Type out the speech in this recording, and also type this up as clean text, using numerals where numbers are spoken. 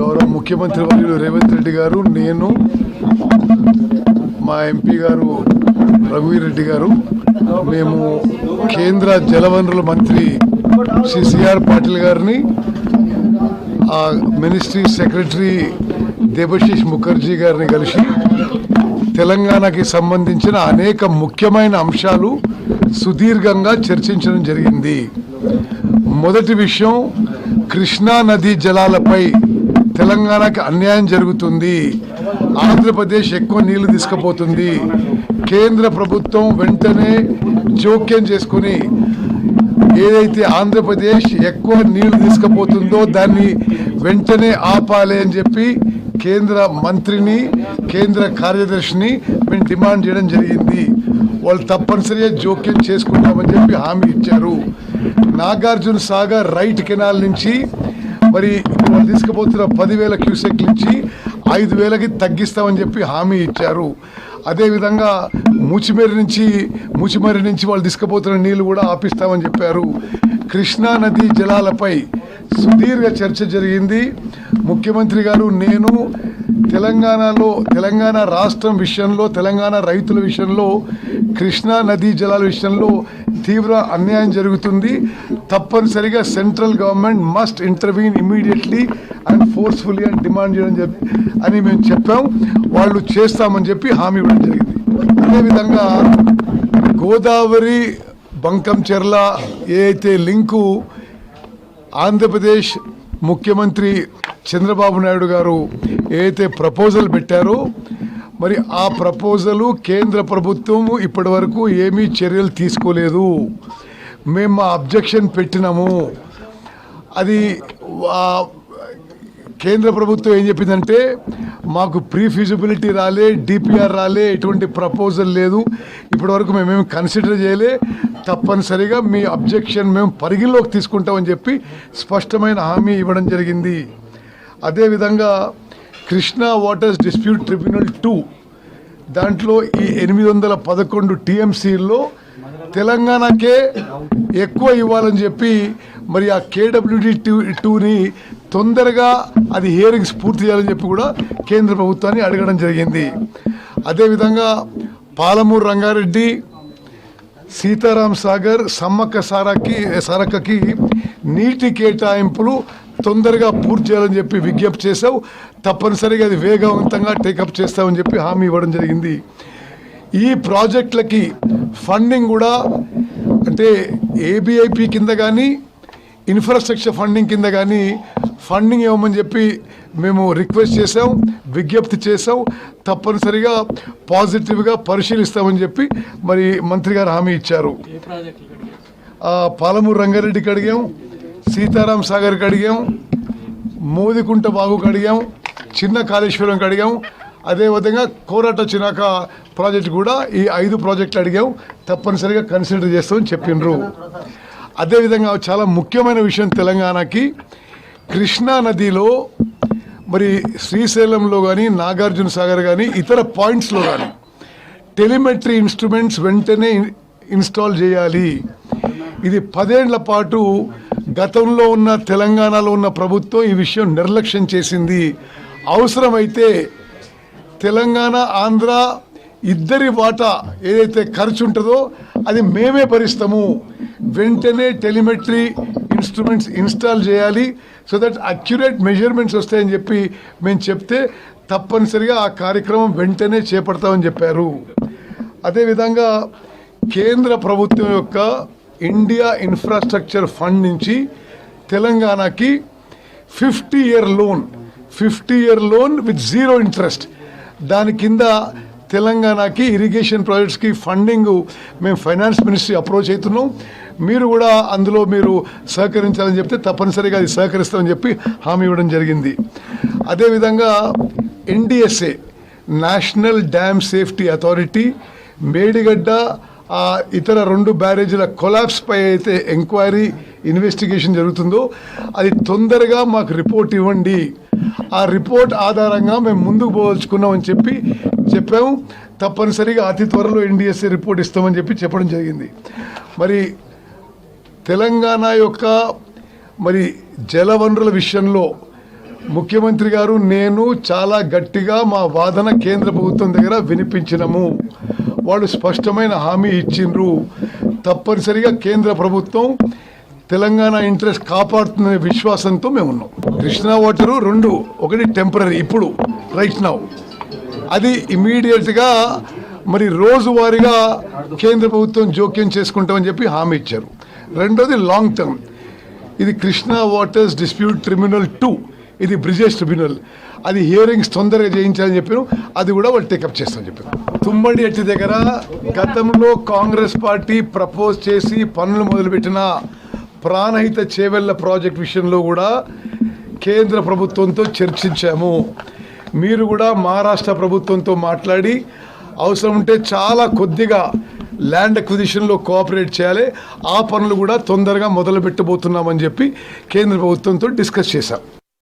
గౌరవ ముఖ్యమంత్రి వర్యులు రేవంత్ రెడ్డి గారు, నేను, మా ఎంపీ గారు రఘువీర్ రెడ్డి గారు, మేము కేంద్ర జలవనరుల మంత్రి శ్రీ సిఆర్ పాటిల్ గారిని, మినిస్ట్రీ సెక్రటరీ దేబశిష్ ముఖర్జీ గారిని కలిసి తెలంగాణకి సంబంధించిన అనేక ముఖ్యమైన అంశాలు సుదీర్ఘంగా చర్చించడం జరిగింది. మొదటి విషయం, కృష్ణా నదీ జలాలపై తెలంగాణకి అన్యాయం జరుగుతుంది, ఆంధ్రప్రదేశ్ ఎక్కువ నీళ్లు తీసుకుపోతుంది, కేంద్ర ప్రభుత్వం వెంటనే జోక్యం చేసుకుని ఏదైతే ఆంధ్రప్రదేశ్ ఎక్కువ నీళ్లు తీసుకుపోతుందో దాన్ని వెంటనే ఆపాలి అని చెప్పి కేంద్ర మంత్రిని, కేంద్ర కార్యదర్శిని మేము డిమాండ్ చేయడం జరిగింది. వాళ్ళు తప్పనిసరిగా జోక్యం చేసుకుంటామని చెప్పి హామీ ఇచ్చారు. నాగార్జున సాగర్ రైట్ కెనాల్ నుంచి మరి వాళ్ళు తీసుకుపోతున్న 10,000 క్యూసెక్ నుంచి 5,000కి తగ్గిస్తామని చెప్పి హామీ ఇచ్చారు. అదేవిధంగా మూచిమర్రి నుంచి వాళ్ళు తీసుకుపోతున్న నీళ్లు కూడా ఆపిస్తామని చెప్పారు. కృష్ణా నదీ జలాలపై సుదీర్ఘ చర్చ జరిగింది. ముఖ్యమంత్రి గారు, నేను తెలంగాణ రాష్ట్రం విషయంలో, తెలంగాణ రైతుల విషయంలో, కృష్ణా నదీ జలాల విషయంలో తీవ్ర అన్యాయం జరుగుతుంది, తప్పనిసరిగా central government must intervene immediately and forcefully అని డిమాండ్ చేయడం అని మేము చెప్పాం. వాళ్ళు చేస్తామని చెప్పి హామీ ఇవ్వడం జరిగింది. అదేవిధంగా గోదావరి బంకంచెర్ల ఏదైతే లింకు ఆంధ్రప్రదేశ్ ముఖ్యమంత్రి చంద్రబాబు నాయుడు గారు ఏదైతే ప్రపోజల్ పెట్టారో, మరి ఆ ప్రపోజలు కేంద్ర ప్రభుత్వం ఇప్పటి వరకు ఏమీ చర్యలు తీసుకోలేదు. మేము మా అబ్జెక్షన్ పెట్టినాము. అది కేంద్ర ప్రభుత్వం ఏం చెప్పిందంటే, మాకు ప్రీ ఫీజిబిలిటీ రాలే, డిపిఆర్ రాలే, ఎటువంటి ప్రపోజల్ లేదు, ఇప్పటి వరకు మేమేమి కన్సిడర్ చేయలే, తప్పనిసరిగా మీ అబ్జెక్షన్ మేము పరిగణలోకి తీసుకుంటామని చెప్పి స్పష్టమైన హామీ ఇవ్వడం జరిగింది. అదేవిధంగా కృష్ణా వాటర్స్ డిస్ప్యూట్ ట్రిబ్యునల్ 2 దాంట్లో ఈ 811 టీఎంసీల్లో తెలంగాణకే ఎక్కువ ఇవ్వాలని చెప్పి మరి ఆ కేడబ్ల్యూడి 2ని తొందరగా అది హియరింగ్స్ పూర్తి చేయాలని చెప్పి కూడా కేంద్ర ప్రభుత్వాన్ని అడగడం జరిగింది. అదేవిధంగా పాలమూరు రంగారెడ్డి, సీతారాం సాగర్, సమ్మక్క సారక్కకి నీటి కేటాయింపులు తొందరగా పూర్తి చేయాలని చెప్పి విజ్ఞప్తి చేసావు. తప్పనిసరిగా అది వేగవంతంగా టేకప్ చేస్తామని చెప్పి హామీ ఇవ్వడం జరిగింది. ఈ ప్రాజెక్టులకి ఫండింగ్ కూడా అంటే ఏబిఐపి కింద కానీ ఇన్ఫ్రాస్ట్రక్చర్ ఫండింగ్ కింద కానీ ఫండింగ్ ఇవ్వమని చెప్పి మేము రిక్వెస్ట్ చేసాం, విజ్ఞప్తి చేసాం. తప్పనిసరిగా పాజిటివ్గా పరిశీలిస్తామని చెప్పి మరి మంత్రి గారు హామీ ఇచ్చారు. పాలమూరు రంగారెడ్డికి అడిగాం, సీతారాం సాగర్కి అడిగాం, మోదికుంట బాగుకి అడిగాం, చిన్న కాళేశ్వరంకి అడిగాం, అదేవిధంగా కోరాట చినాక ప్రాజెక్ట్ కూడా ఈ 5 ప్రాజెక్టులు అడిగాం. తప్పనిసరిగా కన్సిడర్ చేస్తామని చెప్పిండ్రు. అదేవిధంగా చాలా ముఖ్యమైన విషయం, తెలంగాణకి కృష్ణా నదిలో మరి శ్రీశైలంలో కానీ, నాగార్జున సాగర్ కానీ, ఇతర పాయింట్స్లో కానీ టెలిమెట్రీ ఇన్స్ట్రుమెంట్స్ వెంటనే ఇన్స్టాల్ చేయాలి. ఇది 10 ఏళ్ల పాటు గతంలో ఉన్న తెలంగాణలో ఉన్న ప్రభుత్వం ఈ విషయం నిర్లక్ష్యం చేసింది. అవసరమైతే తెలంగాణ, ఆంధ్ర ఇద్దరి వాటా ఏదైతే ఖర్చు ఉంటుందో అది మేమే భరిస్తాము. వెంటనే టెలిమెట్రీ ఇన్స్ట్రుమెంట్స్ ఇన్స్టాల్ చేయాలి, సో దట్ అక్యురేట్ మెజర్మెంట్స్ వస్తాయని చెప్పి మేము చెప్తే తప్పనిసరిగా ఆ కార్యక్రమం వెంటనే చేపడతామని చెప్పారు. అదేవిధంగా కేంద్ర ప్రభుత్వం యొక్క ఇండియా ఇన్ఫ్రాస్ట్రక్చర్ ఫండ్ నుంచి తెలంగాణకి 50-year లోన్ విత్ 0 ఇంట్రెస్ట్, దాని కింద తెలంగాణకి ఇరిగేషన్ ప్రాజెక్ట్స్కి ఫండింగ్ మేము ఫైనాన్స్ మినిస్ట్రీ అప్రోచ్ అవుతున్నాం. మీరు కూడా అందులో మీరు సహకరించాలని చెప్తే తప్పనిసరిగా అది సహకరిస్తామని చెప్పి హామీ ఇవ్వడం జరిగింది. అదేవిధంగా NDSA, national dam safety authority, Medigadda ఇతర 2 బ్యారేజీల కొలాప్స్ పై అయితే ఎంక్వైరీ ఇన్వెస్టిగేషన్ జరుగుతుందో అది తొందరగా మాకు రిపోర్ట్ ఇవ్వండి, ఆ రిపోర్ట్ ఆధారంగా మేము ముందుకు పోదలుచుకున్నామని చెప్పాము. తప్పనిసరిగా అతి త్వరలో ఎన్డిఎస్ఏ రిపోర్ట్ ఇస్తామని చెప్పి చెప్పడం జరిగింది. మరి తెలంగాణ యొక్క మరి జలవనరుల విషయంలో ముఖ్యమంత్రి గారు నేను చాలా గట్టిగా మా వాదన కేంద్ర ప్రభుత్వం దగ్గర వినిపించినము. వాళ్ళు స్పష్టమైన హామీ ఇచ్చిండ్రు. తప్పనిసరిగా కేంద్ర ప్రభుత్వం తెలంగాణ ఇంట్రెస్ట్ కాపాడుతున్న విశ్వాసంతో మేము ఉన్నాం. కృష్ణా వాటరు 2, ఒకటి టెంపరీ ఇప్పుడు రైట్ నౌ, అది ఇమీడియట్గా మరి రోజువారీగా కేంద్ర ప్రభుత్వం జోక్యం చేసుకుంటామని చెప్పి హామీ ఇచ్చారు. రెండోది లాంగ్ టర్మ్, ఇది కృష్ణా వాటర్స్ డిస్ప్యూట్ ట్రిబ్యునల్ 2, ఇది బ్రిజేష్ ట్రిబ్యునల్, అది హియరింగ్స్ తొందరగా చేయించాలని చెప్పారు. అది కూడా వాళ్ళు టేకప్ చేస్తామని చెప్పారు. తుమ్మడి ఎట్టి దగ్గర గతంలో కాంగ్రెస్ పార్టీ ప్రపోజ్ చేసి పనులు మొదలుపెట్టిన ప్రాణహిత చేవెళ్ల ప్రాజెక్ట్ విషయంలో కూడా కేంద్ర ప్రభుత్వంతో చర్చించాము. మీరు కూడా మహారాష్ట్ర ప్రభుత్వంతో మాట్లాడి అవసరం ఉంటే చాలా కొద్దిగా ల్యాండ్ అక్విజిషన్లో కోఆపరేట్ చేయాలి, ఆ పనులు కూడా తొందరగా మొదలు పెట్టబోతున్నామని చెప్పి కేంద్ర ప్రభుత్వంతో డిస్కస్ చేశాం.